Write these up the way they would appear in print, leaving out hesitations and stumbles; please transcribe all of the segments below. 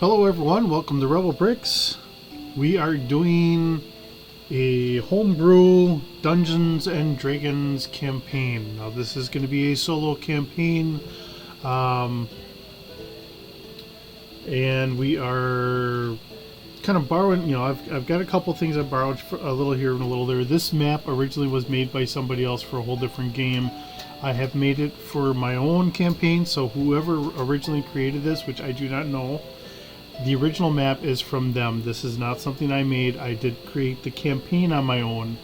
Hello everyone, welcome to Rebel Bricks. We are doing a homebrew Dungeons and Dragons campaign. Now this is going to be a solo campaign, and we are kind of borrowing, I've got a couple things I borrowed for a little here and a little there. This map originally was made by somebody else for a whole different game. I have made it for my own campaign, so whoever originally created this, which I do not know, the original map is from them. This is not something I made. I did create the campaign on my own,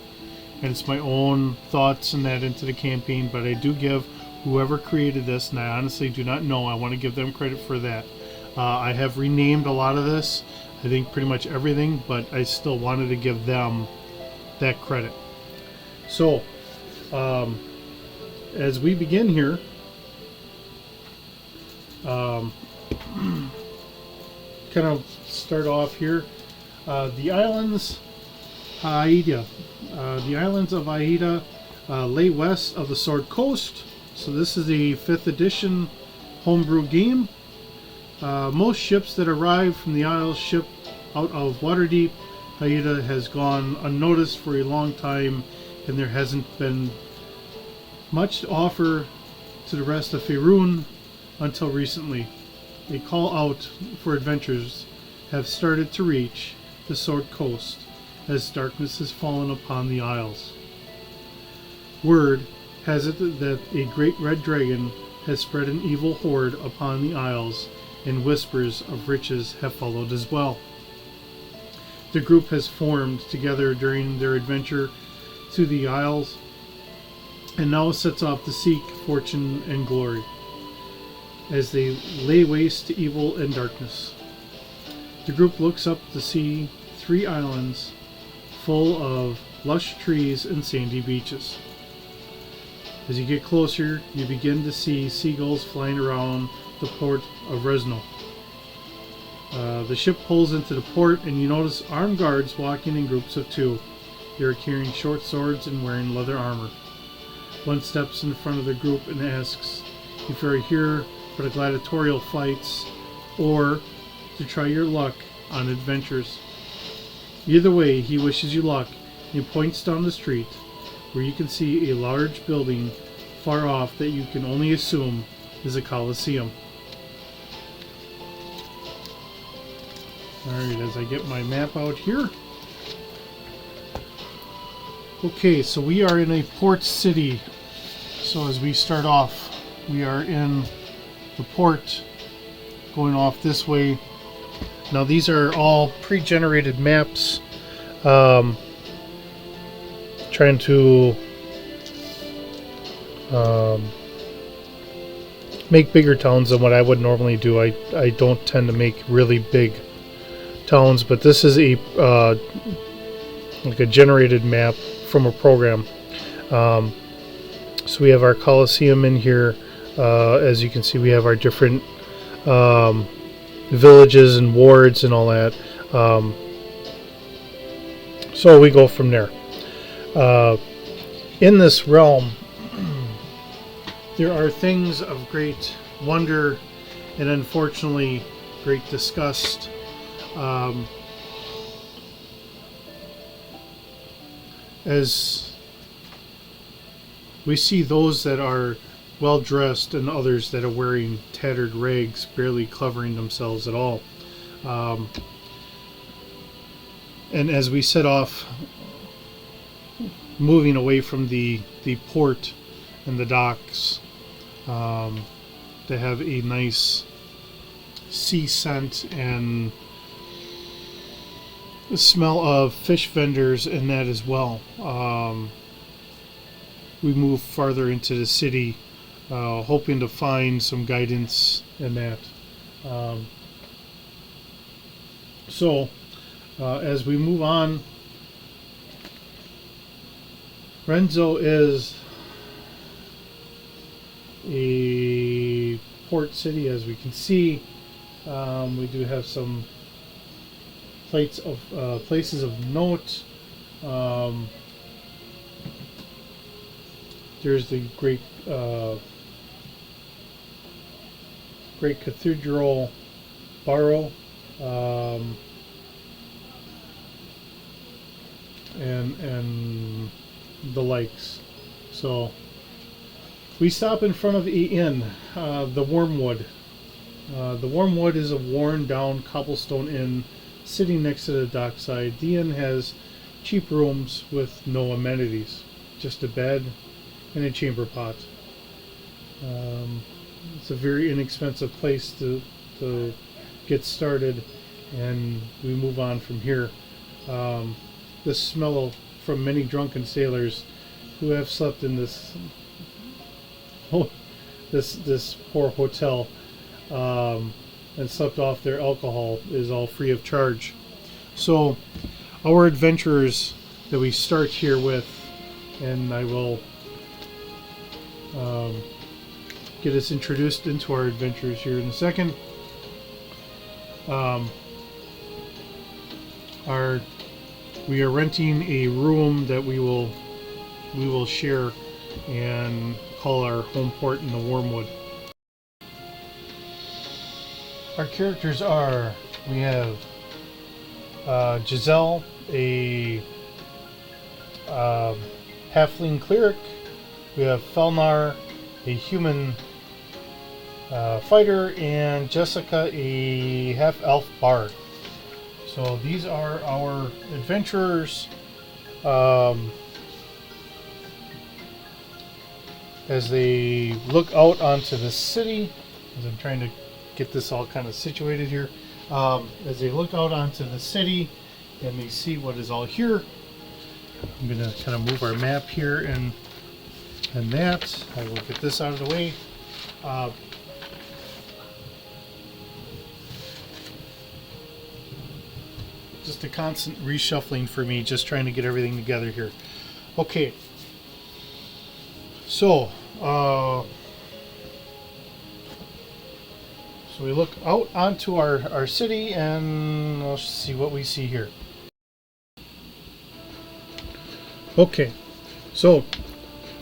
and it's my own thoughts and that into the campaign, but I do give whoever created this, and I honestly do not know, I want to give them credit for that. I have renamed a lot of this, I think pretty much everything, but I still wanted to give them that credit. So, as we begin here, kind of start off here. The islands, Aida. The islands of Aida lay west of the Sword Coast. So this is a 5th edition homebrew game. Most ships that arrive from the Isles ship out of Waterdeep. Aida has gone unnoticed for a long time, and there hasn't been much to offer to the rest of Faerun until recently. A call out for adventurers have started to reach the Sword Coast as darkness has fallen upon the Isles. Word has it that a great red dragon has spread an evil horde upon the Isles, and whispers of riches have followed as well. The group has formed together during their adventure to the Isles and now sets off to seek fortune and glory as they lay waste to evil and darkness. The group looks up to see 3 islands full of lush trees and sandy beaches. As you get closer, you begin to see seagulls flying around the port of Resno. The ship pulls into the port, and you notice armed guards walking in groups of 2. They are carrying short swords and wearing leather armor. One steps in front of the group and asks if you are here for the gladiatorial fights or to try your luck on adventures. Either way, he wishes you luck and points down the street where you can see a large building far off that you can only assume is a Colosseum. Alright, as I get my map out here. Okay, so we are in a port city. So as we start off, we are in the port going off this way. Now these are all pre-generated maps, trying to make bigger towns than what I would normally do. I don't tend to make really big towns, but this is a like a generated map from a program. So we have our Colosseum in here. As you can see, we have our different villages and wards and all that. So we go from there. In this realm, there are things of great wonder and unfortunately great disgust. As we see those that are well dressed and others that are wearing tattered rags, barely covering themselves at all. And as we set off, moving away from the port and the docks, they have a nice sea scent and the smell of fish vendors and that as well. We move farther into the city, hoping to find some guidance in that. So as we move on, Renzo is a port city, as we can see. We do have some places of note. There's the great Cathedral Barrow, and the likes. So we stop in front of the inn, the Wormwood. The Wormwood is a worn down cobblestone inn sitting next to the dockside. The inn has cheap rooms with no amenities, just a bed and a chamber pot. It's a very inexpensive place to get started, and we move on from here. The smell from many drunken sailors who have slept in this poor hotel and slept off their alcohol is all free of charge. So our adventurers that we start here with, and I will get us introduced into our adventures here in a second. We are renting a room that we will share and call our home port in the Wormwood. Our characters are, we have Giselle, a halfling cleric. We have Felnar, a human fighter, and Jessica, a half-elf bard. So these are our adventurers. As they look out onto the city, as I'm trying to get this all kind of situated here, as they look out onto the city and they see what is all here, I'm going to kind of move our map here and that. I will get this out of the way. Just a constant reshuffling for me, just trying to get everything together here. Okay. So we look out onto our city, and let's see what we see here. Okay, so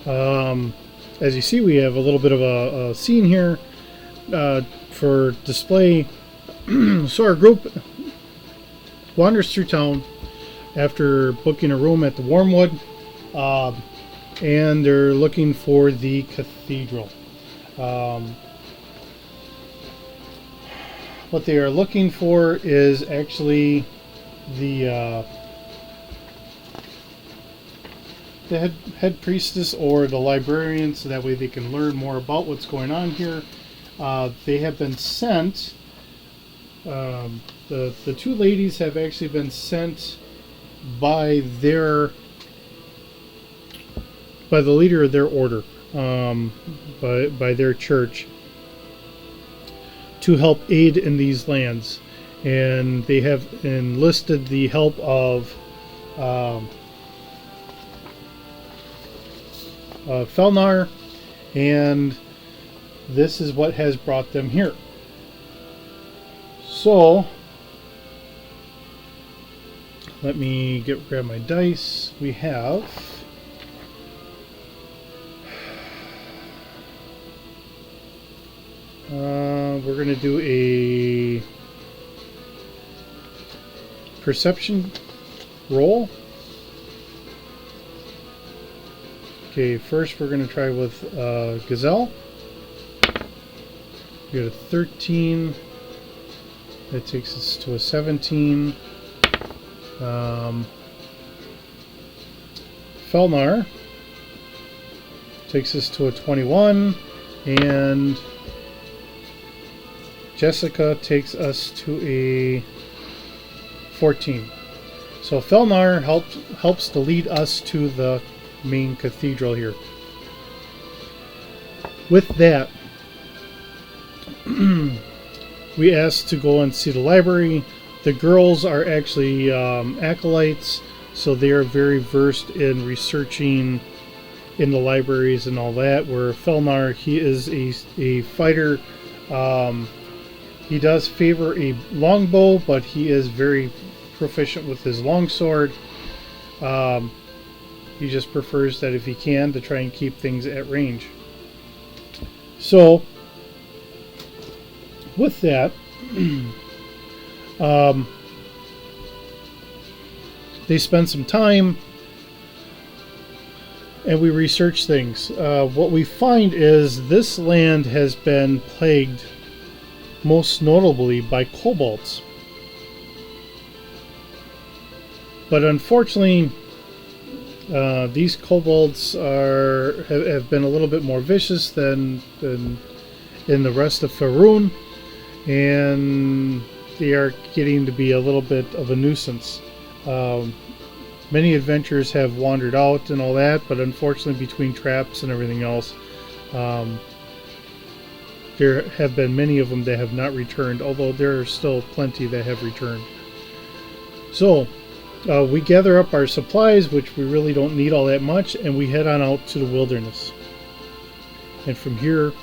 as you see, we have a little bit of a scene here for display. So our group wanders through town after booking a room at the Wormwood, and they're looking for the cathedral. What they are looking for is actually the head priestess or the librarian, so that way they can learn more about what's going on here. They have been sent. The two ladies have actually been sent by the leader of their order, by their church, to help aid in these lands, and they have enlisted the help of Felnar, and this is what has brought them here. So let me grab my dice. We have we're going to do a perception roll. Okay, first we're going to try with Gazelle. We got a 13. That takes us to a 17. Felnar takes us to a 21, and Jessica takes us to a 14. So Felnar helps to lead us to the main cathedral here. With that, we asked to go and see the library. The girls are actually acolytes, so they are very versed in researching in the libraries and all that. Where Felnar, he is a fighter. He does favor a longbow, but he is very proficient with his longsword. He just prefers that, if he can, to try and keep things at range. So with that, They spend some time and we research things. What we find is this land has been plagued most notably by kobolds. But unfortunately, these kobolds have been a little bit more vicious than in the rest of Faerun, and they are getting to be a little bit of a nuisance. Many adventurers have wandered out and all that, but unfortunately between traps and everything else, there have been many of them that have not returned, although there are still plenty that have returned. So we gather up our supplies, which we really don't need all that much, and we head on out to the wilderness. And from here,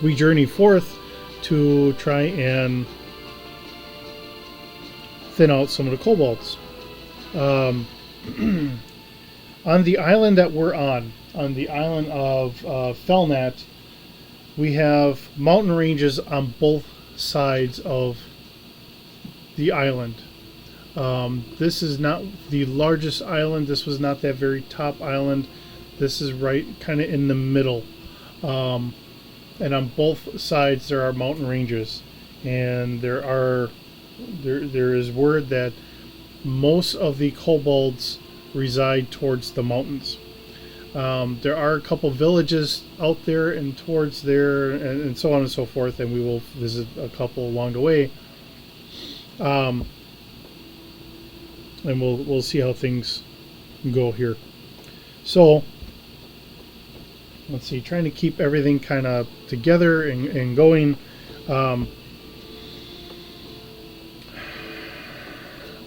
we journey forth to try and thin out some of the kobolds. On the island that we're on the island of Felnat, we have mountain ranges on both sides of the island. This is not the largest island. This was not that very top island. This is right kind of in the middle. And on both sides there are mountain ranges. And there is word that most of the kobolds reside towards the mountains. There are a couple villages out there and towards there, and so on and so forth, and we will visit a couple along the way. And we'll see how things go here. So let's see, trying to keep everything kind of together and going.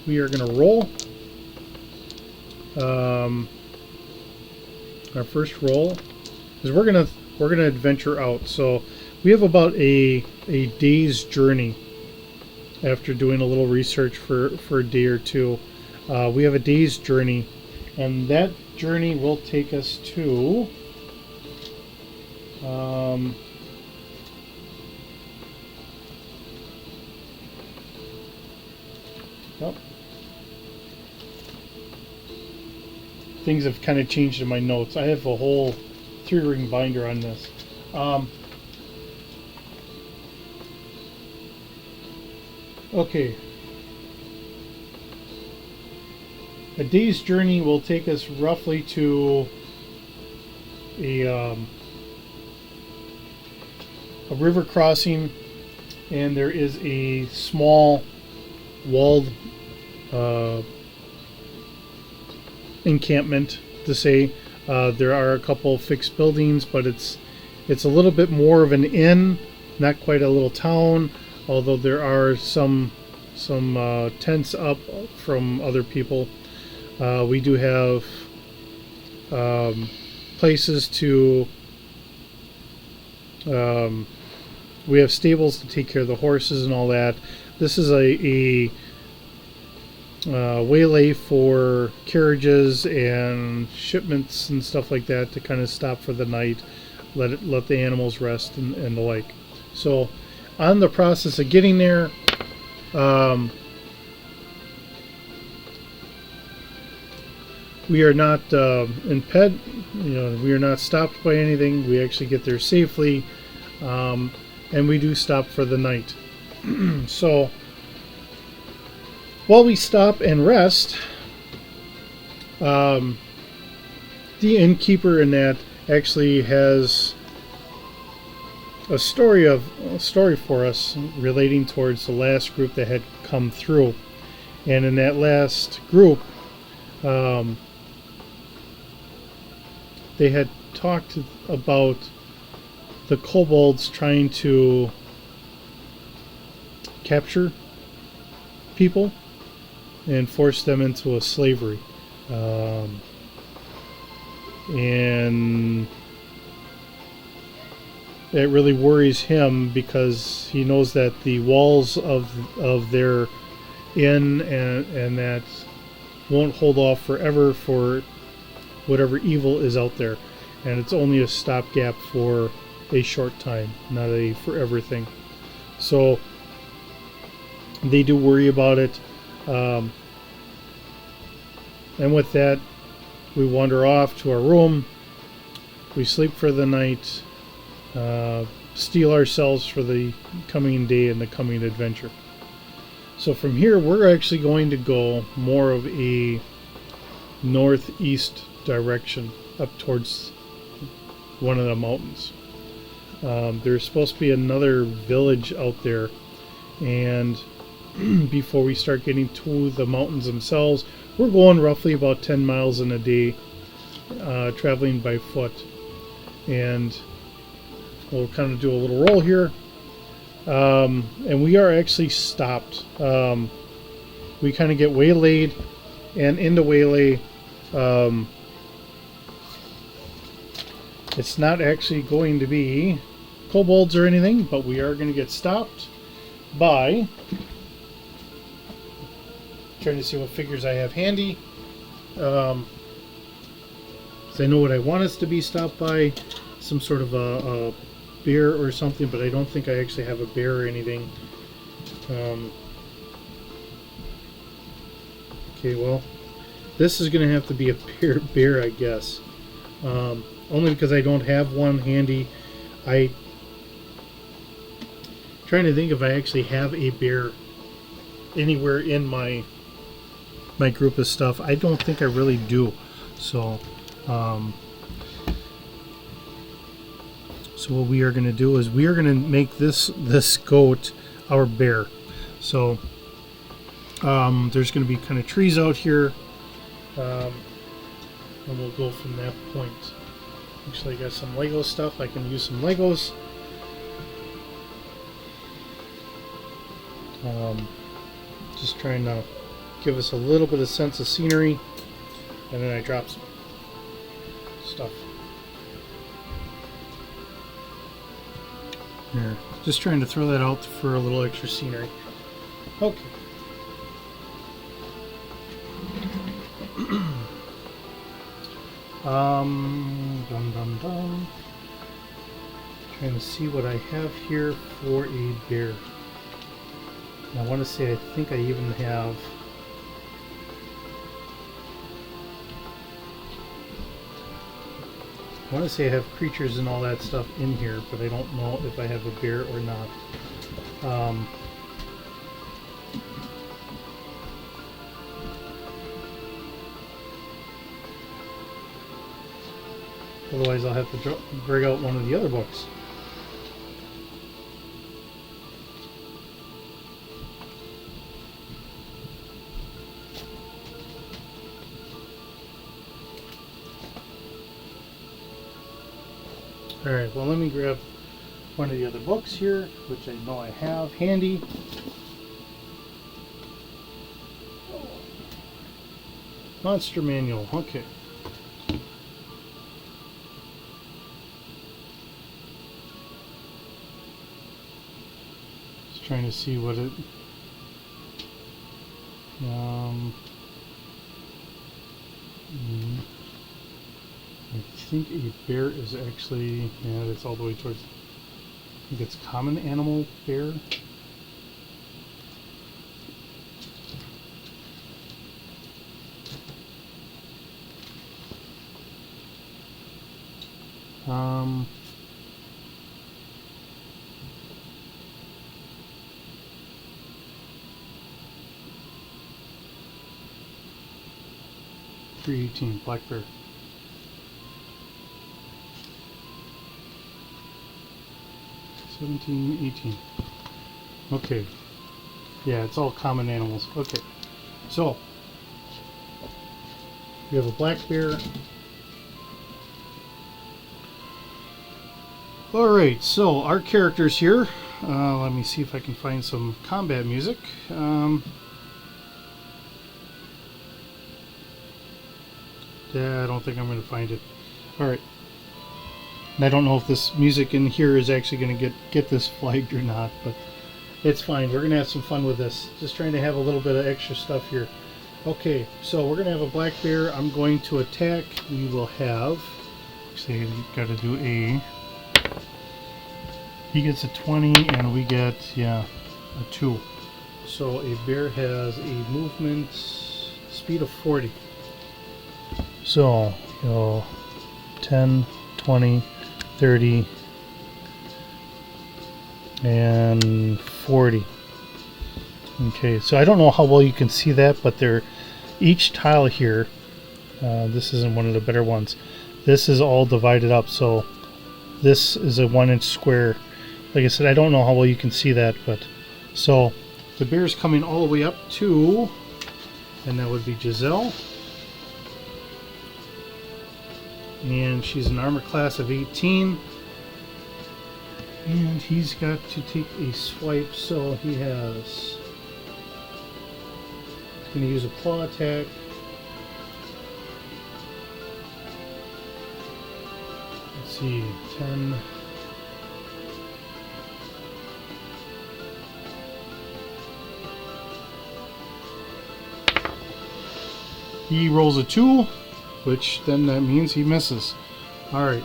We are going to roll our first roll, is we're gonna adventure out. So we have about a day's journey after doing a little research for a day or two. We have a day's journey, and that journey will take us to things have kind of changed in my notes. I have a whole 3-ring binder on this. Okay. A day's journey will take us roughly to a river crossing, and there is a small walled encampment to say. There are a couple fixed buildings, but it's a little bit more of an inn, not quite a little town, although there are some tents up from other people. We do have places to we have stables to take care of the horses and all that. This is a waylay for carriages and shipments and stuff like that to kind of stop for the night, let the animals rest and the like. So on the process of getting there, we are not impeded, we are not stopped by anything. We actually get there safely, and we do stop for the night. So while we stop and rest, the innkeeper in that actually has a story for us relating towards the last group that had come through. And in that last group, they had talked about the kobolds trying to capture people and force them into a slavery. And it really worries him because he knows that the walls of their inn and that won't hold off forever for whatever evil is out there, and it's only a stopgap for a short time, not a forever thing. So they do worry about it. And with that, we wander off to our room. We sleep for the night, steel ourselves for the coming day and the coming adventure. So from here, we're actually going to go more of a northeast direction up towards one of the mountains. There's supposed to be another village out there, and before we start getting to the mountains themselves, we're going roughly about 10 miles in a day, traveling by foot. And we'll kind of do a little roll here. And we are actually stopped. We kind of get waylaid, and in the waylay, it's not actually going to be kobolds or anything, but we are going to get stopped by trying to see what figures I have handy. So I know what I want us to be stopped by, some sort of a bear or something, but I don't think I actually have a bear or anything. Okay, well, this is going to have to be a bear, I guess. Only because I don't have one handy. Trying to think if I actually have a bear anywhere in my group of stuff. I don't think I really do. So what we are going to do is we are going to make this goat our bear. So there's going to be kind of trees out here, and we'll go from that point. Actually, I got some Lego stuff. I can use some Legos. Just trying to give us a little bit of sense of scenery, and then I drop some stuff. Here, just trying to throw that out for a little extra scenery. Okay. Trying to see what I have here for a bear. And I want to say I think I even have I want to say I have creatures and all that stuff in here, but I don't know if I have a bear or not. Otherwise I'll have to bring out one of the other books. Alright, well, let me grab one of the other books here, which I know I have handy. Monster Manual, okay. Just trying to see what it... I think a bear is actually, yeah, it's all the way towards, I think it's common animal bear. $3.18 black bear. $17.18. Okay. Yeah, it's all common animals. Okay. So we have a black bear. Alright, so our characters here. Let me see if I can find some combat music. Yeah, I don't think I'm going to find it. Alright. And I don't know if this music in here is actually going to get this flagged or not, but it's fine. We're going to have some fun with this. Just trying to have a little bit of extra stuff here. Okay, so we're going to have a black bear. I'm going to attack. We will have... Actually, you've got to do a... He gets a 20 and we get, yeah, a 2. So a bear has a movement speed of 40. So, 10, 20, 30, and 40. Okay, so I don't know how well you can see that, but each tile here, this isn't one of the better ones. This is all divided up, so this is a 1-inch square. Like I said, I don't know how well you can see that, but so the bear's coming all the way up to, and that would be Giselle. And she's an armor class of 18. And he's got to take a swipe, so he's going to use a claw attack. Let's see, 10. He rolls a 2, which then that means he misses. Alright.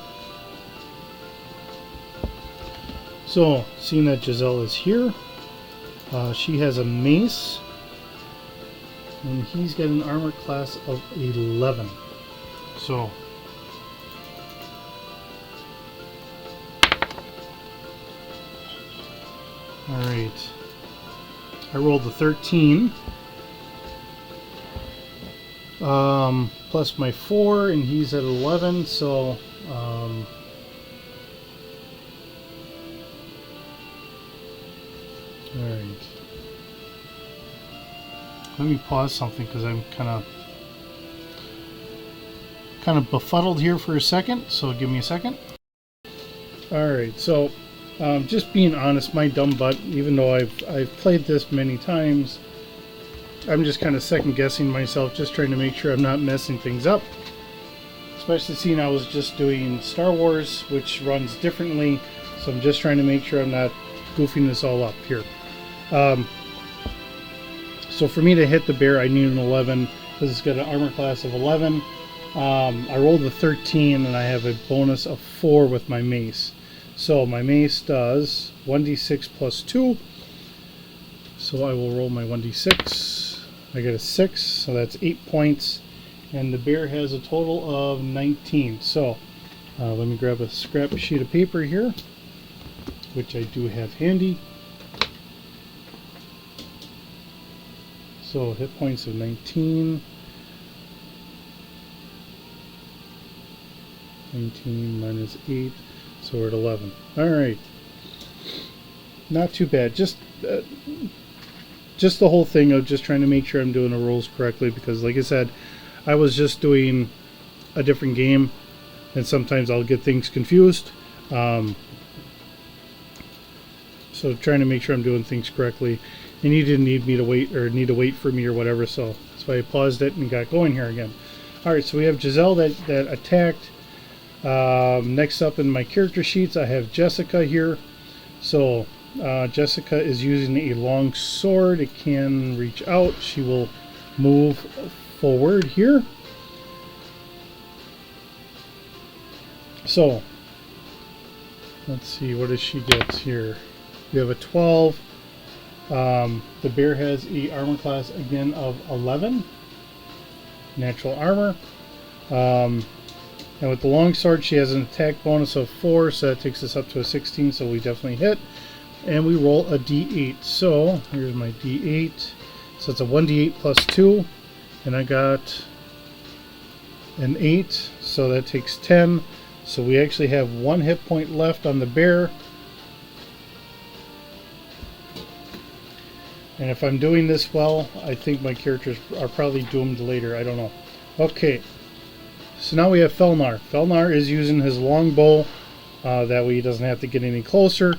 So, seeing that Giselle is here, she has a mace, and he's got an armor class of 11. So, alright. I rolled a 13. Plus my 4, and he's at 11, so alright. Let me pause something because I'm kind of befuddled here for a second, so give me a second. Alright, so just being honest, my dumb butt, even though I've played this many times, I'm just kind of second guessing myself, just trying to make sure I'm not messing things up. Especially seeing I was just doing Star Wars, which runs differently, so I'm just trying to make sure I'm not goofing this all up here. So for me to hit the bear, I need an 11 because it's got an armor class of 11. I rolled a 13 and I have a bonus of 4 with my mace. So my mace does 1d6 plus 2. So I will roll my 1d6. I get a 6, so that's 8 points. And the bear has a total of 19. So let me grab a scrap sheet of paper here, which I do have handy. So hit points of 19. 19 minus 8, so we're at 11. Alright. Not too bad. Just the whole thing of just trying to make sure I'm doing the rolls correctly, because like I said, I was just doing a different game and sometimes I'll get things confused. So trying to make sure I'm doing things correctly. And you didn't need me to wait, or need to wait for me or whatever, so that's why I paused it and got going here again. Alright, so we have Giselle that attacked. Next up in my character sheets, I have Jessica here. So Jessica is using a long sword. It can reach out. She will move forward here. So let's see, what does she get here? We have a 12. The bear has a armor class again of 11, natural armor. And with the long sword, she has an attack bonus of 4, so that takes us up to a 16, so we definitely hit. And we roll a d8. So here's my d8. So it's a 1d8 plus 2, and I got an 8, so that takes 10. So we actually have 1 hit point left on the bear. And if I'm doing this well, I think my characters are probably doomed later. I don't know. Okay. So now we have Felnar. Felnar is using his long bow. That way he doesn't have to get any closer.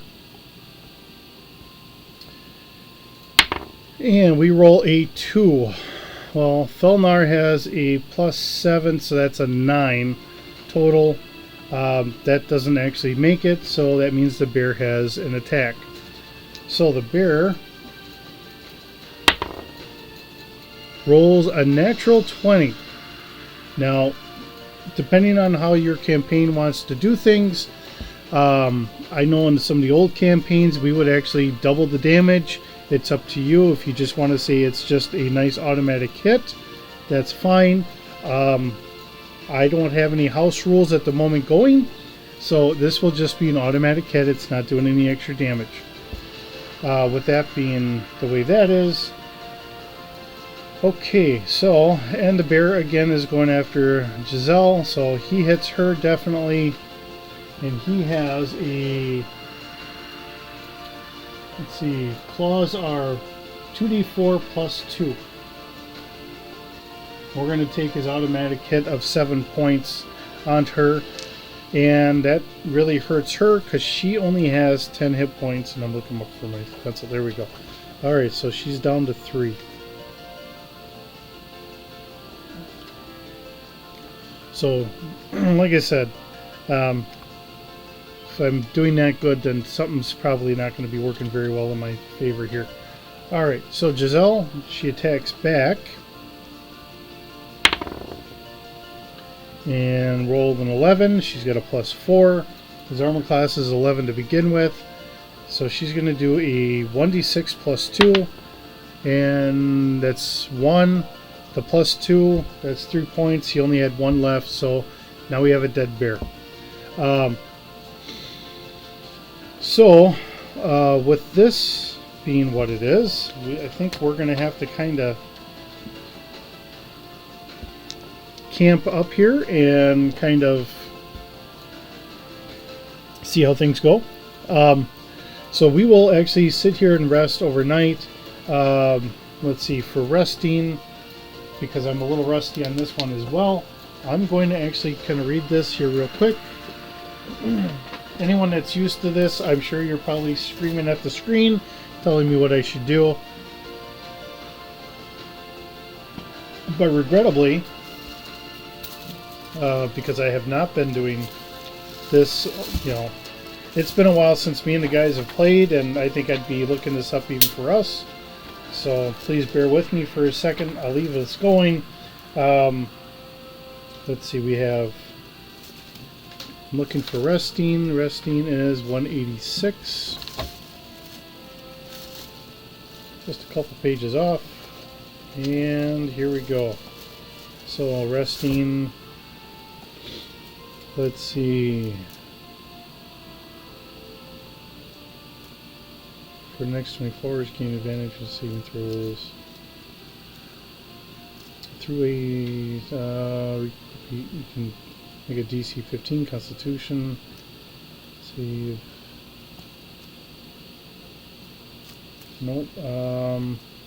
And we roll a 2. Well, Felnar has a plus 7, so that's a 9 total. That doesn't actually make it, so that means the bear has an attack. So the bear rolls a natural 20. Now, depending on how your campaign wants to do things, I know in some of the old campaigns we would actually double the damage It's up to you. If you just want to say it's just a nice automatic hit, that's fine. I don't have any house rules at the moment going, so this will just be an automatic hit. It's not doing any extra damage. With that being the way that is. Okay, so, and the bear again is going after Giselle, so he hits her definitely, and he has a, let's see, claws are 2d4 plus 2. We're going to take his automatic hit of 7 points onto her, and that really hurts her because she only has 10 hit points, and I'm looking up for my pencil. There we go. Alright, so she's down to 3. So, like I said, if I'm doing that good, then something's probably not going to be working very well in my favor here. Alright, so Giselle, she attacks back. And rolled an 11. She's got a plus 4. His armor class is 11 to begin with. So she's going to do a 1d6 plus 2. And that's 1. The plus 2, that's 3 points. He only had 1 left, so now we have a dead bear. With this being what it is, I think we're going to have to kind of camp up here and kind of see how things go. So we will actually sit here and rest overnight. Let's see, for resting, because I'm a little rusty on this one as well, I'm going to actually kind of read this here real quick. Anyone that's used to this, I'm sure you're probably screaming at the screen, telling me what I should do. But regrettably, because I have not been doing this, it's been a while since me and the guys have played, and I think I'd be looking this up even for us. So please bear with me for a second. I'll leave this going. Let's see, we have, I'm looking for resting. Resting is 186. Just a couple pages off. And here we go. So resting, let's see. For the next 24 hours, gain advantage of saving throws. Through a you can make a DC 15 Constitution. Save. Nope.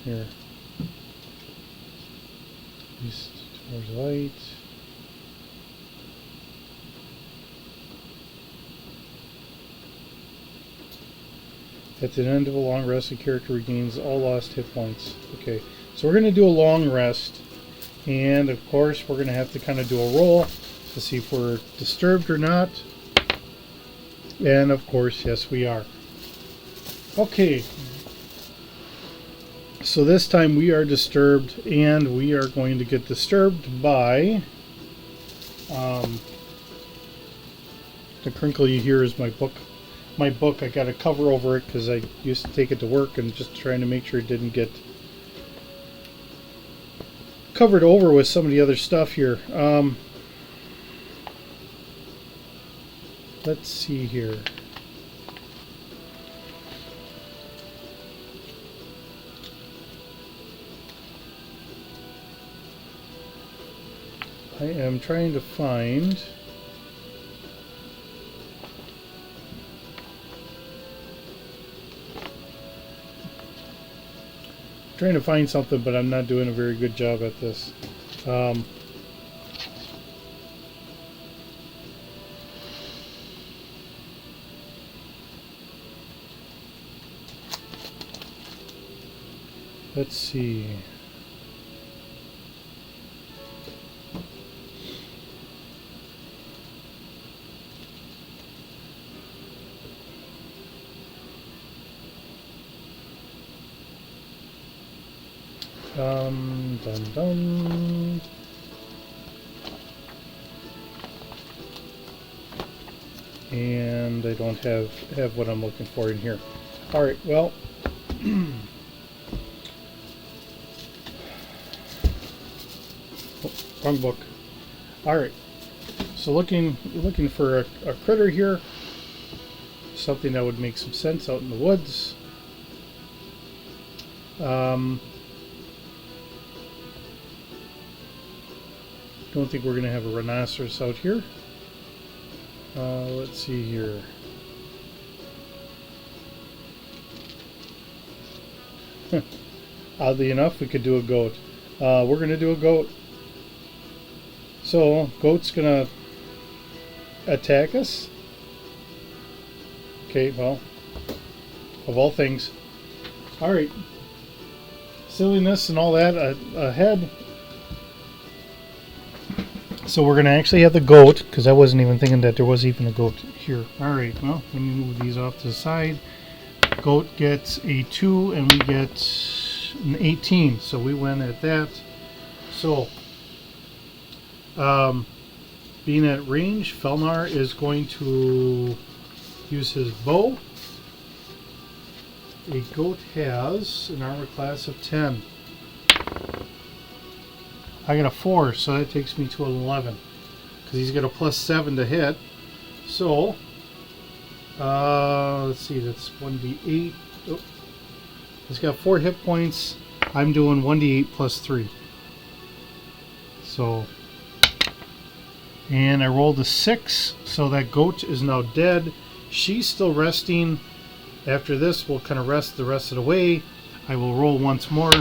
Here. Use 2 hours light. At the end of a long rest, the character regains all lost hit points. Okay, so we're going to do a long rest, and of course we're going to have to kind of do a roll to see if we're disturbed or not. And of course, yes, we are. Okay, so this time we are disturbed, and we are going to get disturbed by the crinkle you hear is my book. My book, I got a cover over it because I used to take it to work and just trying to make sure it didn't get covered over with some of the other stuff here. Let's see here. I am trying to find something, but I'm not doing a very good job at this. Let's see. Dun dun. And I don't have what I'm looking for in here. All right, well, Wrong book. All right. So looking for a critter here. Something that would make some sense out in the woods. Don't think we're going to have a rhinoceros out here. Let's see here. Oddly enough, we could do a goat. We're going to do a goat. So, goat's going to attack us. Okay, well, of all things. Alright. Silliness and all that ahead. So we're going to actually have the goat, because I wasn't even thinking that there was even a goat here. Alright, well, let me move these off to the side. Goat gets a 2 and we get an 18, so we win at that. So, being at range, Felnar is going to use his bow. A goat has an armor class of 10. I got a 4, so that takes me to an 11. Because he's got a +7 to hit. So, let's see, that's 1d8. Oh, he's got 4 hit points. I'm doing 1d8 +3. So, and I rolled a 6, so that goat is now dead. She's still resting. After this, we'll kind of rest the rest of the way. I will roll once more.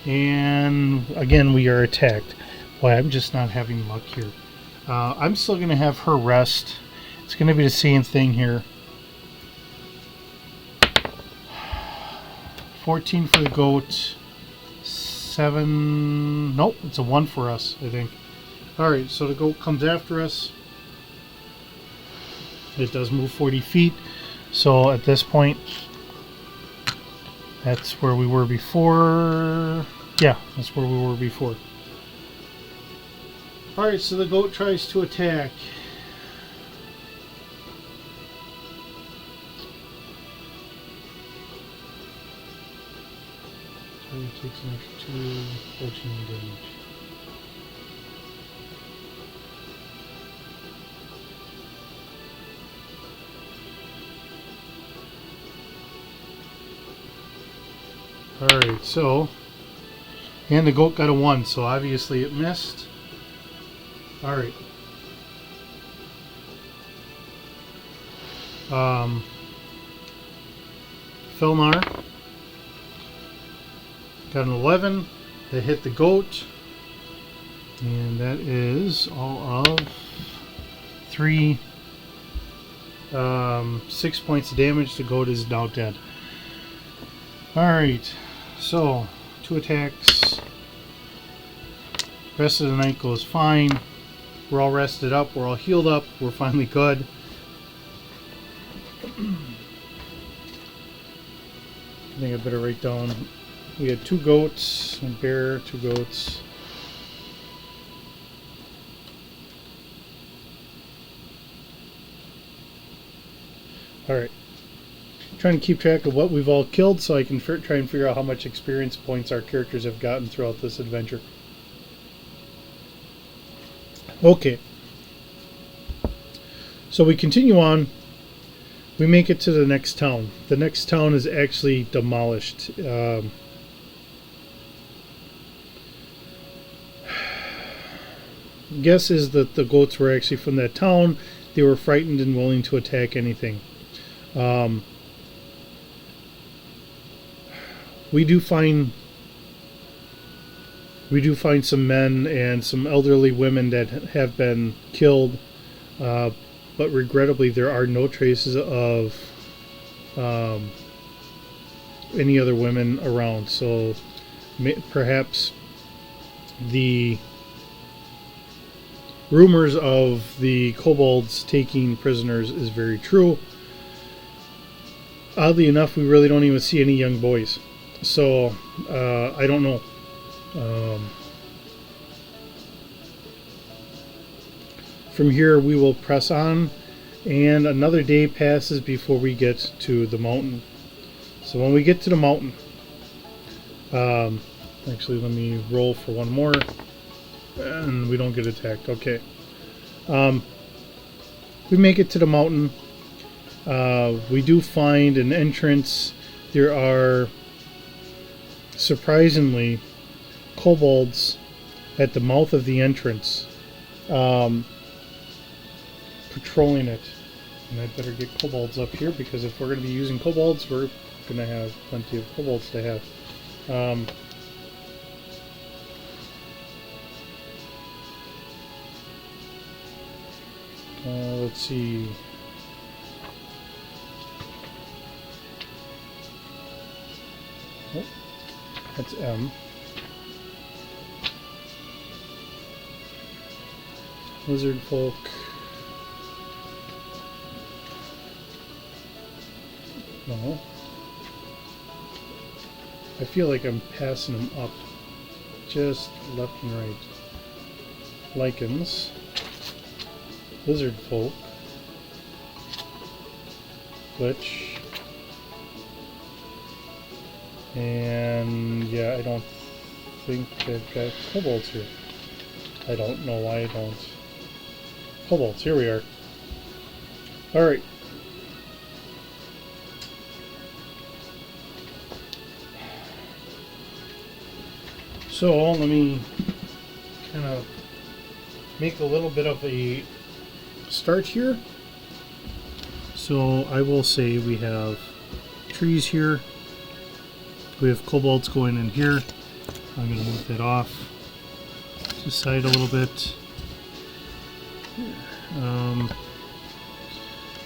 And again, we are attacked. Boy, I'm just not having luck here. I'm still going to have her rest. It's going to be the same thing here. 14 for the goat. 7. Nope, it's a 1 for us, I think. Alright, so the goat comes after us. It does move 40 feet. So at this point, that's where we were before. Yeah, that's where we were before. Alright, so the goat tries to attack. So he takes an extra 2, 14 damage. Alright, so, and the goat got a 1, so obviously it missed. Alright. Felnar got an 11. They hit the goat. And that is all of 3, 6 points of damage. The goat is now dead. Alright, so 2 attacks. Rest of the night goes fine. We're all rested up, we're all healed up, we're finally good. I think I better write down. We had 2 goats, a bear, 2 goats. Alright. Trying to keep track of what we've all killed so I can try and figure out how much experience points our characters have gotten throughout this adventure. Okay. So we continue on. We make it to the next town. The next town is actually demolished. Guess is that the goats were actually from that town. They were frightened and willing to attack anything. We do find some men and some elderly women that have been killed, but regrettably there are no traces of any other women around. So perhaps the rumors of the kobolds taking prisoners is very true. Oddly enough, we really don't even see any young boys. So, I don't know. From here, we will press on, and another day passes before we get to the mountain. So when we get to the mountain, actually, let me roll for one more. And we don't get attacked. Okay. We make it to the mountain. We do find an entrance. There are surprisingly kobolds at the mouth of the entrance, patrolling it. And I better get kobolds up here, because if we're going to be using kobolds, we're going to have plenty of kobolds to have. Let's see. Oh, that's M. Lizard folk. No. I feel like I'm passing them up. Just left and right. Lichens. Lizard folk. Glitch. And yeah, I don't think they've got kobolds here. I don't know why I don't. Kobolds, here we are. Alright. So let me kind of make a little bit of a start here. So I will say we have trees here. We have kobolds going in here. I'm going to move that off to the side a little bit.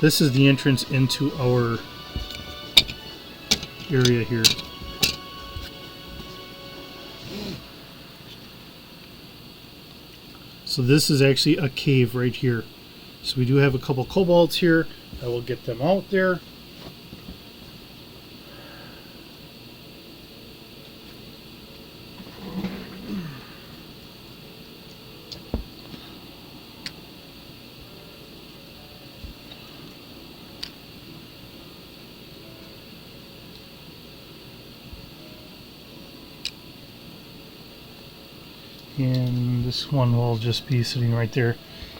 This is the entrance into our area here. So this is actually a cave right here. So we do have a couple kobolds here. I will get them out there. And this one will just be sitting right there,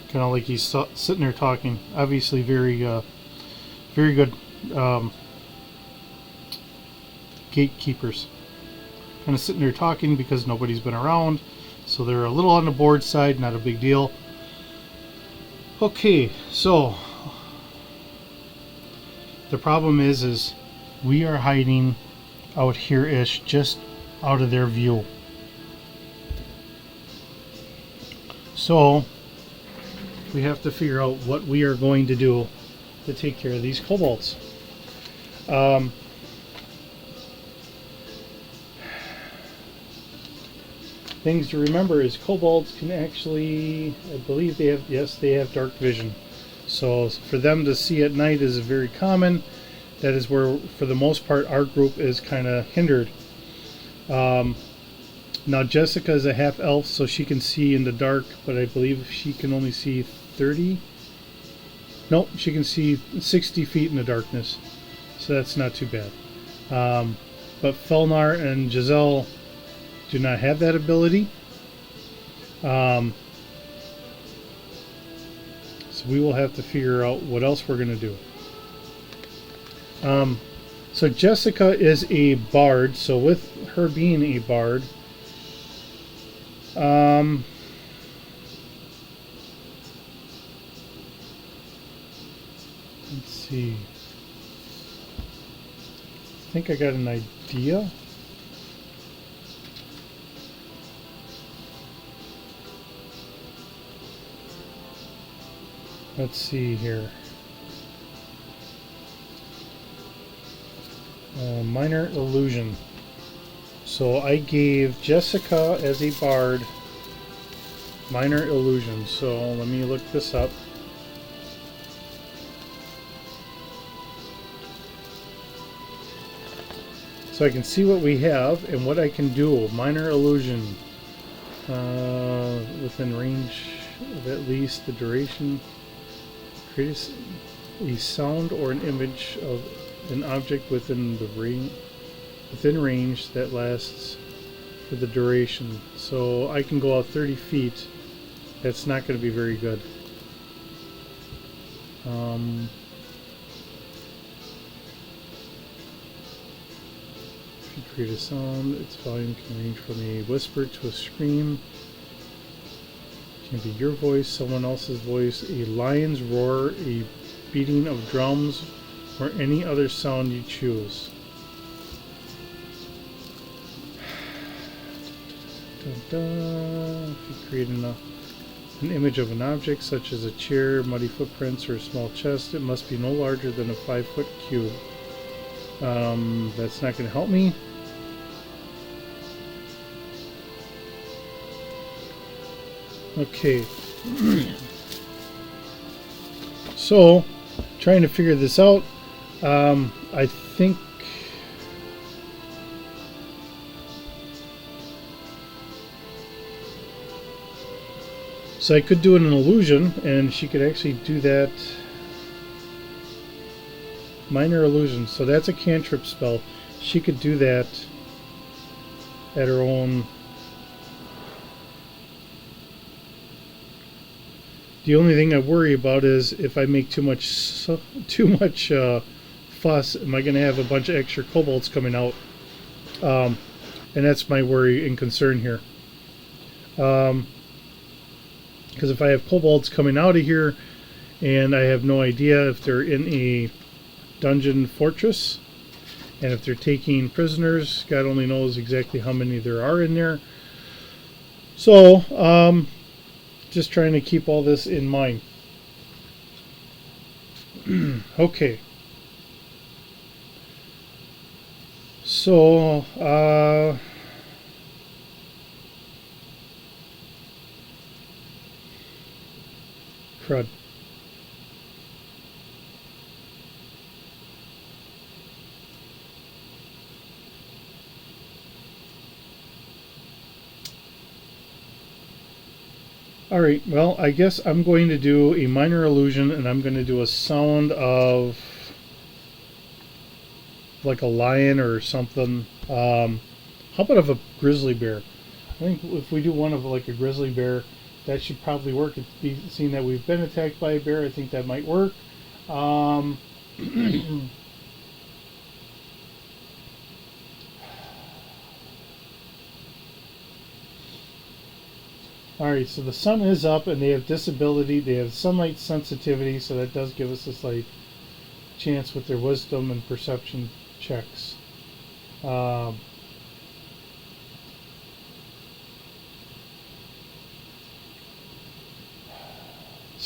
kind of like he's sitting there talking. Obviously very good gatekeepers. Kind of sitting there talking because nobody's been around, so they're a little on the bored side, not a big deal. Okay, so the problem is we are hiding out here-ish, just out of their view. So we have to figure out what we are going to do to take care of these kobolds. Things to remember is kobolds can actually, I believe they have, yes, they have dark vision. So for them to see at night is very common. That is where, for the most part, our group is kind of hindered. Now Jessica is a half elf, so she can see in the dark, but I believe she can only see 30. Nope, she can see 60 feet in the darkness, so that's not too bad. But Felnar and Giselle do not have that ability. So we will have to figure out what else we're going to do. So Jessica is a bard, so with her being a bard, let's see. I think I got an idea. Let's see here. Minor illusion. So I gave Jessica as a bard minor illusion. So let me look this up. So I can see what we have and what I can do. Minor illusion. Within range of at least the duration. Create a sound or an image of an object within the within range that lasts for the duration. So I can go out 30 feet. That's not going to be very good. If you create a sound, its volume can range from a whisper to a scream. It can be your voice, someone else's voice, a lion's roar, a beating of drums, or any other sound you choose. If you create an image of an object such as a chair, muddy footprints, or a small chest, it must be no larger than a 5-foot cube. That's not going to help me. Okay. So, trying to figure this out. I think so I could do an illusion, and she could actually do that. Minor illusion. So that's a cantrip spell. She could do that at her own. The only thing I worry about is if I make too much fuss, am I going to have a bunch of extra kobolds coming out? And that's my worry and concern here. Because if I have kobolds coming out of here, and I have no idea if they're in a dungeon fortress, and if they're taking prisoners, God only knows exactly how many there are in there. So, just trying to keep all this in mind. Okay. So, crud. Alright, well, I guess I'm going to do a minor illusion, and I'm going to do a sound of like a lion or something. How about of a grizzly bear? I think if we do one of like a grizzly bear, that should probably work. Seeing that we've been attacked by a bear, I think that might work. Alright, so the sun is up, and they have disability. They have sunlight sensitivity, so that does give us a slight chance with their wisdom and perception checks. So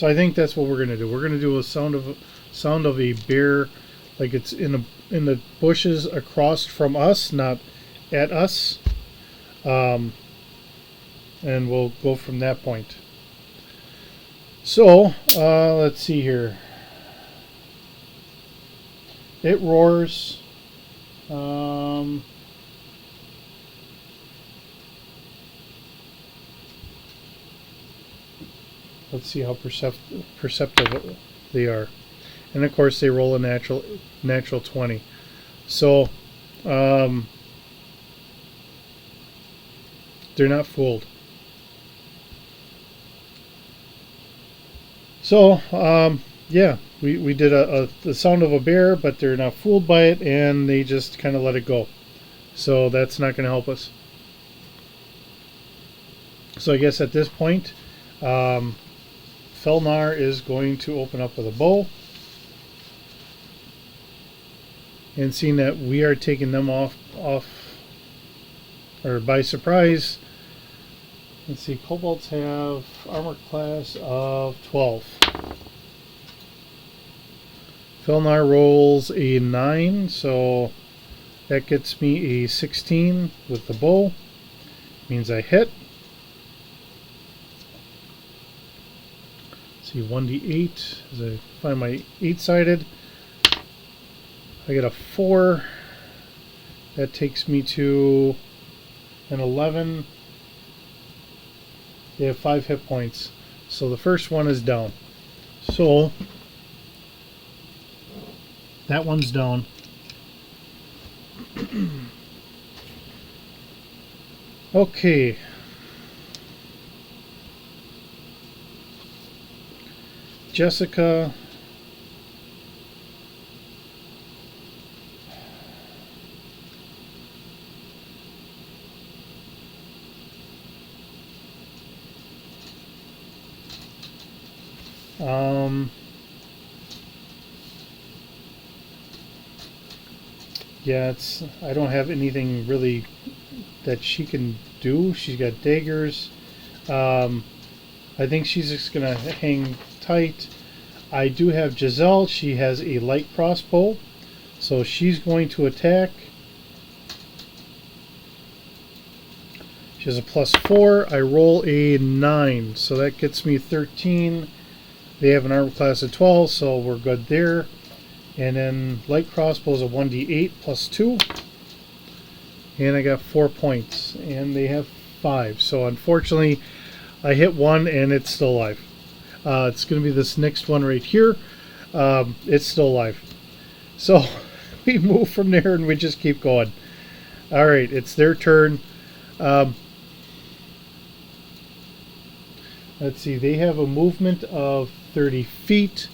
I think that's what we're going to do. We're going to do a sound of a bear, like it's in the bushes across from us, not at us. And we'll go from that point. So, let's see here. It roars. Let's see how perceptive they are. And of course they roll a natural 20. So, they're not fooled. So, yeah, we did the sound of a bear, but they're not fooled by it, and they just kind of let it go. So that's not going to help us. So I guess at this point, Felnar is going to open up with a bow. And seeing that we are taking them off or by surprise. Let's see, kobolds have armor class of 12. Felnar rolls a 9, so that gets me a 16 with the bow. Means I hit. Let's see, 1d8 as I find my 8-sided. I get a 4. That takes me to an 11. They have 5 hit points. So the first one is down. So that one's down. Okay. Jessica. Yeah, I don't have anything really that she can do. She's got daggers. I think she's just gonna hang tight. I do have Giselle. She has a light crossbow, so she's going to attack. She has a +4. I roll a 9, so that gets me 13. They have an armor class of 12, so we're good there. And then light crossbow is a 1d8 +2. And I got 4 points. And they have 5. So unfortunately, I hit one and it's still alive. It's going to be this next one right here. It's still alive. So we move from there and we just keep going. Alright, it's their turn. Let's see, they have a movement of 30 feet.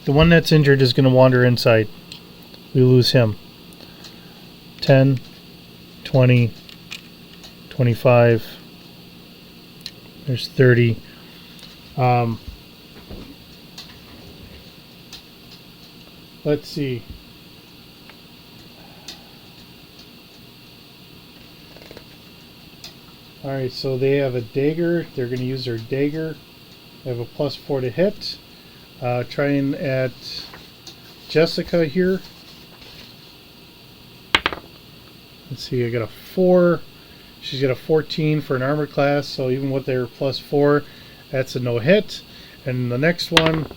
The one that's injured is going to wander inside. We lose him. 10, 20, 25. There's 30. Let's see. Alright, so they have a dagger. They're going to use their dagger. They have a +4 to hit. Trying at Jessica here. Let's see, I got a 4. She's got a 14 for an armor class, so even with their +4, that's a no hit. And the next one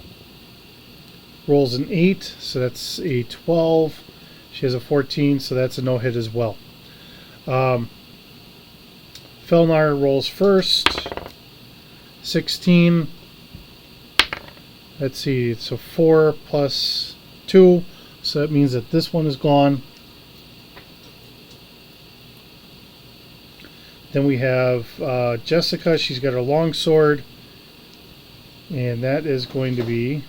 rolls an 8, so that's a 12. She has a 14, so that's a no hit as well. Felnar rolls first. 16. Let's see, it's a 4 +2, so that means that this one is gone. Then we have Jessica. She's got her long sword, and that is going to be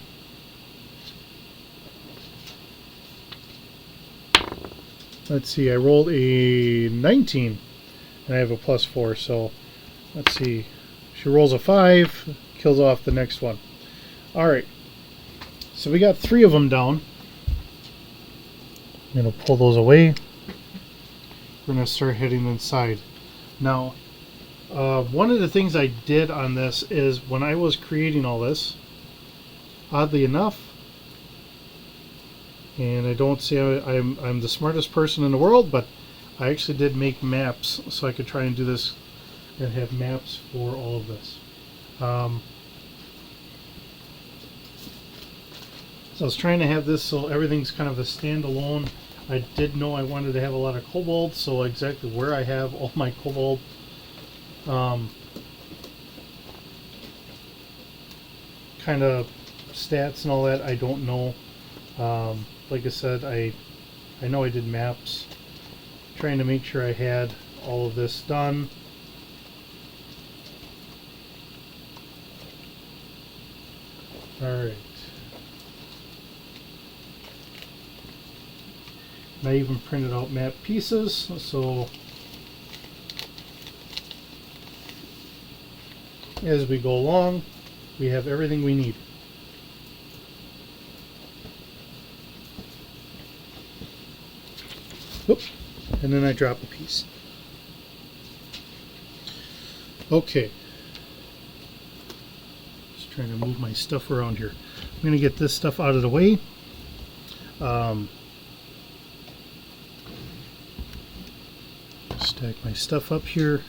let's see, I rolled a 19 and I have a +4, so let's see, she rolls a 5, kills off the next one. Alright, so we got 3 of them down. I'm going to pull those away. We're going to start heading inside. Now, one of the things I did on this is when I was creating all this, oddly enough, and I don't say I'm the smartest person in the world, but I actually did make maps so I could try and do this and have maps for all of this. So I was trying to have this so everything's kind of a standalone. I did know I wanted to have a lot of kobolds, so exactly where I have all my kobold kind of stats and all that, I don't know. Like I said, I know I did maps, trying to make sure I had all of this done. Alright. And I even printed out map pieces, so as we go along, we have everything we need. Oop, and then I drop a piece. Okay. Just trying to move my stuff around here. I'm going to get this stuff out of the way. Stack my stuff up here.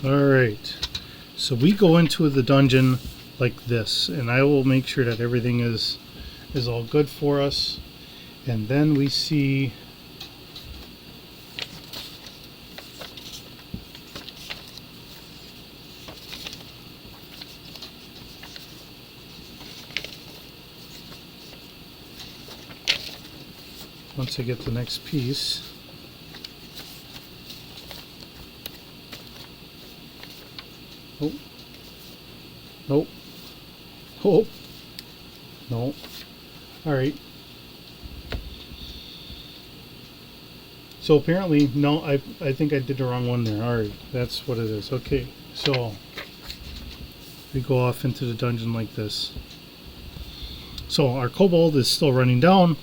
Alright, so we go into the dungeon like this, and I will make sure that everything is all good for us. And then we see once I get the next piece. Oh. Nope. Oh. No. Alright. So apparently, no, I think I did the wrong one there. Alright, that's what it is. Okay, so we go off into the dungeon like this. So our kobold is still running down.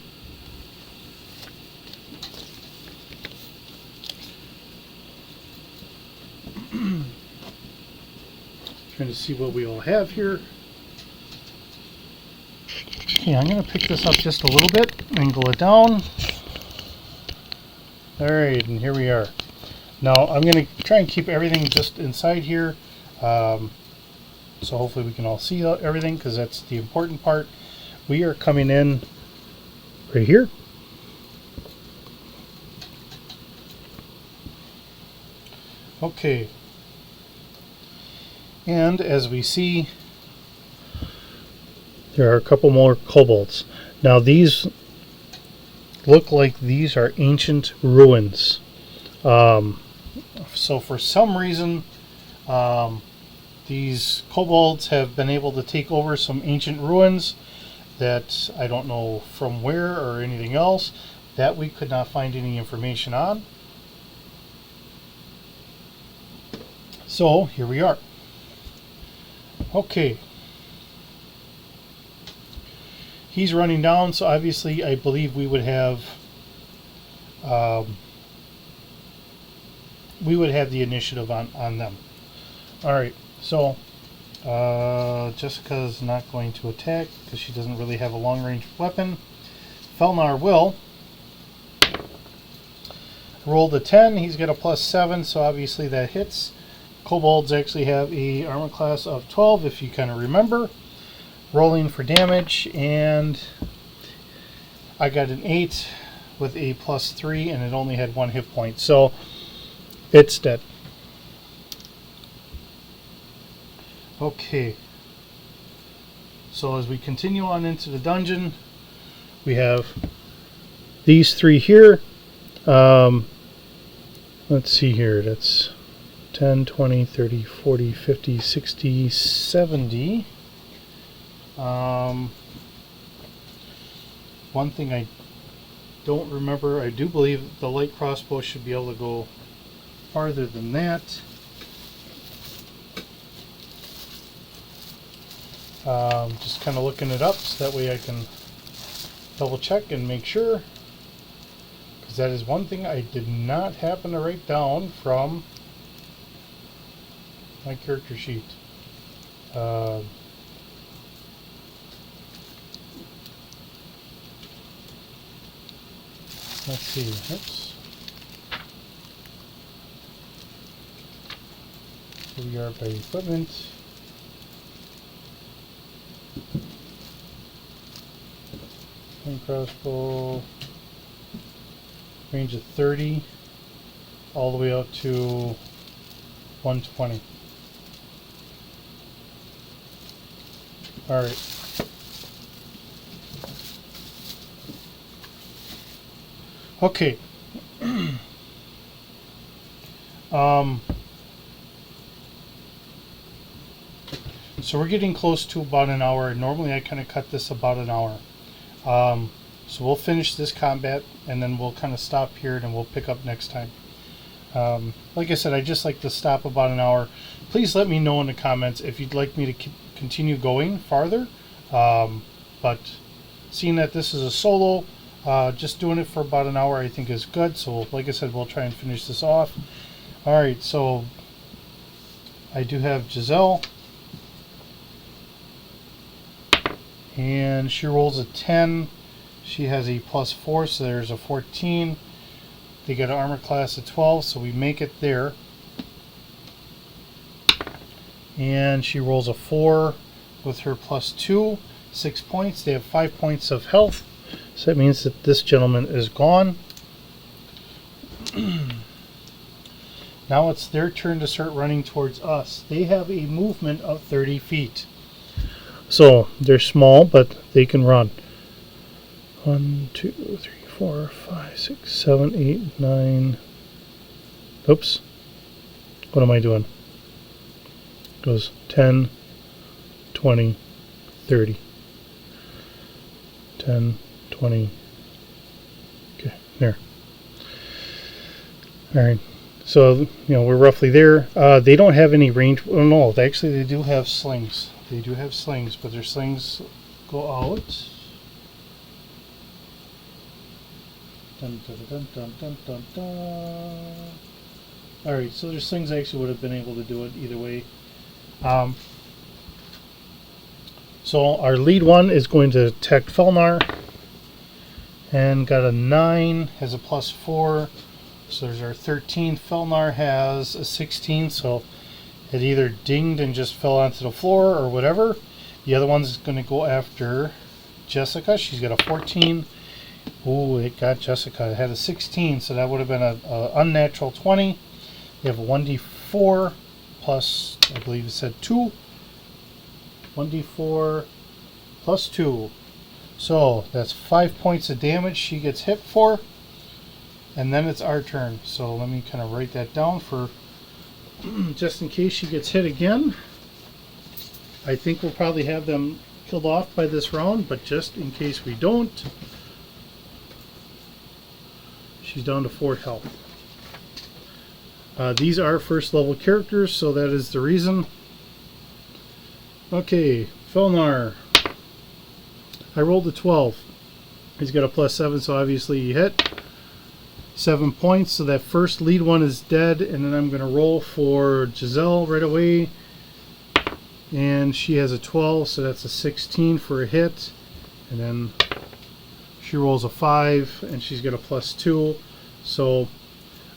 Trying to see what we all have here. Okay, I'm going to pick this up just a little bit, angle it down. Alright, and here we are. Now I'm going to try and keep everything just inside here. So hopefully we can all see everything, because that's the important part. We are coming in right here. Okay. And as we see, there are a couple more kobolds. Now these look like these are ancient ruins. So for some reason, these kobolds have been able to take over some ancient ruins that I don't know from where or anything else, that we could not find any information on. So here we are. Okay. He's running down, so obviously I believe we would have the initiative on them. Alright, so Jessica's not going to attack because she doesn't really have a long range weapon. Felnar will. Rolled a 10, he's got a +7, so obviously that hits. Kobolds actually have a armor class of 12, if you kind of remember. Rolling for damage, and I got an 8 with a +3, and it only had 1 hit point, so it's dead. Okay, so as we continue on into the dungeon, we have these 3 here. Let's see here, that's 10, 20, 30, 40, 50, 60, 70. One thing I don't remember, I do believe the light crossbow should be able to go farther than that. Just kind of looking it up so that way I can double check and make sure, because that is one thing I did not happen to write down from my character sheet. Let's see. Oops. Here we are by equipment. Point crossbow. Range of 30. All the way out to 120. Alright. Okay. So we're getting close to about an hour. Normally I kind of cut this about an hour. So we'll finish this combat and then we'll kind of stop here and we'll pick up next time. Like I said, I just like to stop about an hour. Please let me know in the comments if you'd like me to continue going farther. But seeing that this is a solo, just doing it for about an hour I think is good. So like I said, we'll try and finish this off. Alright, so I do have Giselle. And she rolls a 10. She has a +4, so there's a 14. They get an armor class of 12, so we make it there. And she rolls a 4 with her +2, 6 points. They have 5 points of health, so that means that this gentleman is gone. Now it's their turn to start running towards us. They have a movement of 30 feet. So they're small, but they can run. 1, 2, 3, 4, 5, 6, 7, 8, 9. Oops. What am I doing? Goes 10, 20, 30. 10, 20. Okay, there. Alright. So, we're roughly there. They don't have any range. Oh, no, actually, they do have slings. They do have slings, but their slings go out. Dun, dun, dun, dun, dun, dun, dun. Alright, so their slings actually would have been able to do it either way. So our lead one is going to attack Felnar, and got a 9, has a +4, so there's our 13. Felnar has a 16, so it either dinged and just fell onto the floor or whatever. The other one's going to go after Jessica. She's got a 14. Ooh, it got Jessica. It had a 16, so that would have been a unnatural 20. You have a 1d4 plus, I believe it said 2. 1d4 plus 2. So that's 5 points of damage she gets hit for. And then it's our turn. So let me kind of write that down for just in case she gets hit again. I think we'll probably have them killed off by this round, but just in case we don't, she's down to 4 health. These are first level characters, so that is the reason. Okay, Felnar. I rolled a 12. He's got a +7, so obviously he hit. 7 points, so that first lead one is dead, and then I'm going to roll for Giselle right away. And she has a 12, so that's a 16 for a hit. And then she rolls a 5, and she's got a +2. So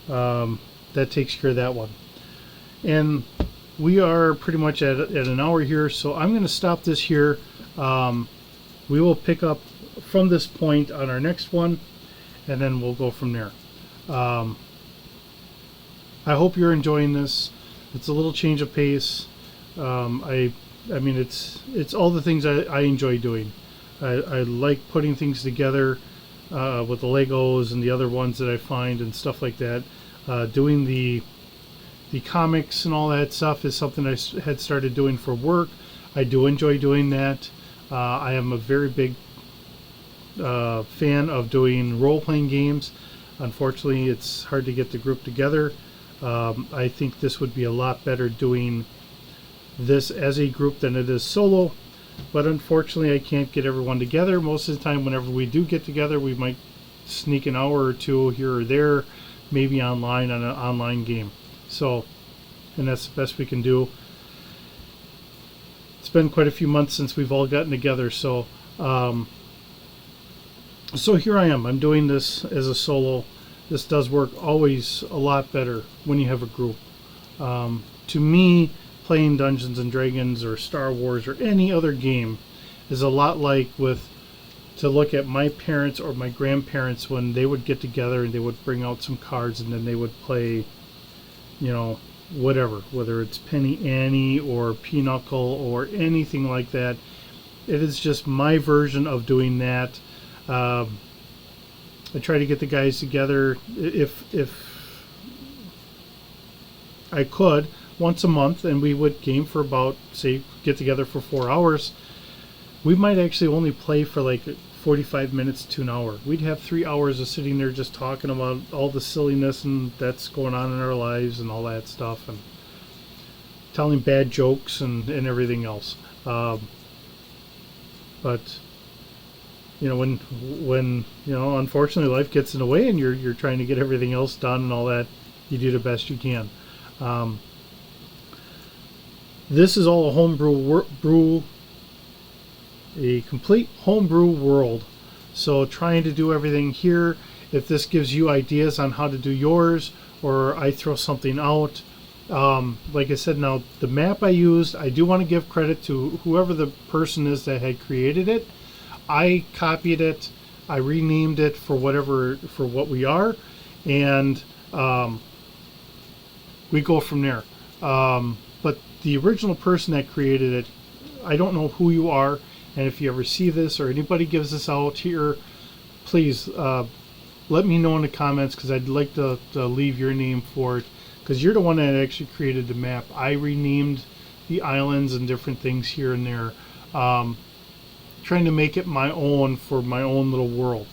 that takes care of that one. And we are pretty much at an hour here, so I'm going to stop this here. We will pick up from this point on our next one, and then we'll go from there. I hope you're enjoying this. It's a little change of pace. I mean, it's all the things I enjoy doing. I like putting things together with the Legos and the other ones that I find and stuff like that. Doing the comics and all that stuff is something I had started doing for work. I do enjoy doing that. I am a very big fan of doing role-playing games. Unfortunately, it's hard to get the group together. I think this would be a lot better doing this as a group than it is solo, but unfortunately I can't get everyone together. Most of the time whenever we do get together, we might sneak an hour or two here or there, maybe online on an online game. So, and that's the best we can do. It's been quite a few months since we've all gotten together, so so here I am. I'm doing this as a solo. This does work always a lot better when you have a group. To me, playing Dungeons and Dragons or Star Wars or any other game is a lot like to look at my parents or my grandparents when they would get together and they would bring out some cards and then they would play, whatever, whether it's Penny Annie or Pinochle or anything like that. It is just my version of doing that. I try to get the guys together if I could once a month, and we would game for about, say, get together for 4 hours. We might actually only play for like 45 minutes to an hour. We'd have 3 hours of sitting there just talking about all the silliness and that's going on in our lives and all that stuff, and telling bad jokes and everything else. But when unfortunately life gets in the way and you're trying to get everything else done and all that, you do the best you can. This is all a a complete homebrew world. So trying to do everything here, if this gives you ideas on how to do yours, or I throw something out, like I said, now the map I used, I do want to give credit to whoever the person is that had created it. I copied it, I renamed it for what we are, and we go from there. But the original person that created it, I don't know who you are, and if you ever see this or anybody gives this out here, please let me know in the comments, because I'd like to leave your name for it, because you're the one that actually created the map. I renamed the islands and different things here and there, trying to make it my own for my own little world.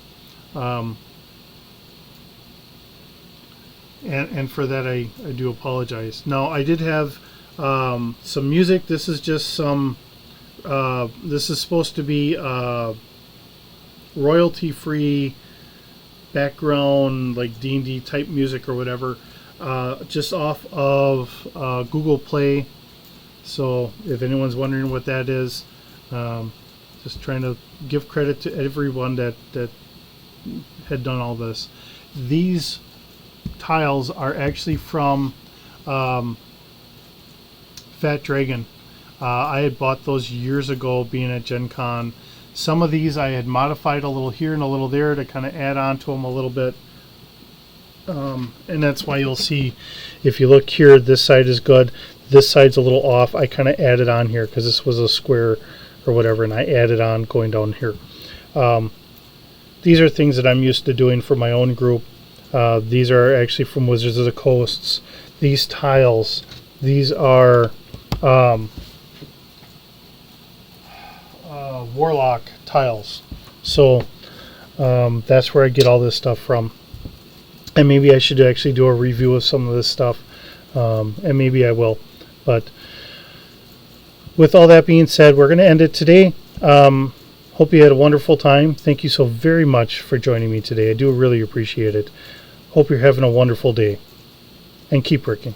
And for that I do apologize. Now, I did have some music. This is just some this is supposed to be royalty free background, like D&D type music or whatever, just off of Google Play. So if anyone's wondering what that is, just trying to give credit to everyone that had done all this. These tiles are actually from Fat Dragon. I had bought those years ago being at Gen Con. Some of these I had modified a little here and a little there to kind of add on to them a little bit. And that's why you'll see, if you look here, this side is good. This side's a little off. I kind of added on here because this was a square or whatever, and I added on going down here. These are things that I'm used to doing for my own group. These are actually from Wizards of the Coasts. These tiles, these are Warlock tiles. So that's where I get all this stuff from. And maybe I should actually do a review of some of this stuff. And maybe I will. But with all that being said, we're going to end it today. Hope you had a wonderful time. Thank you so very much for joining me today. I do really appreciate it. Hope you're having a wonderful day. And keep working.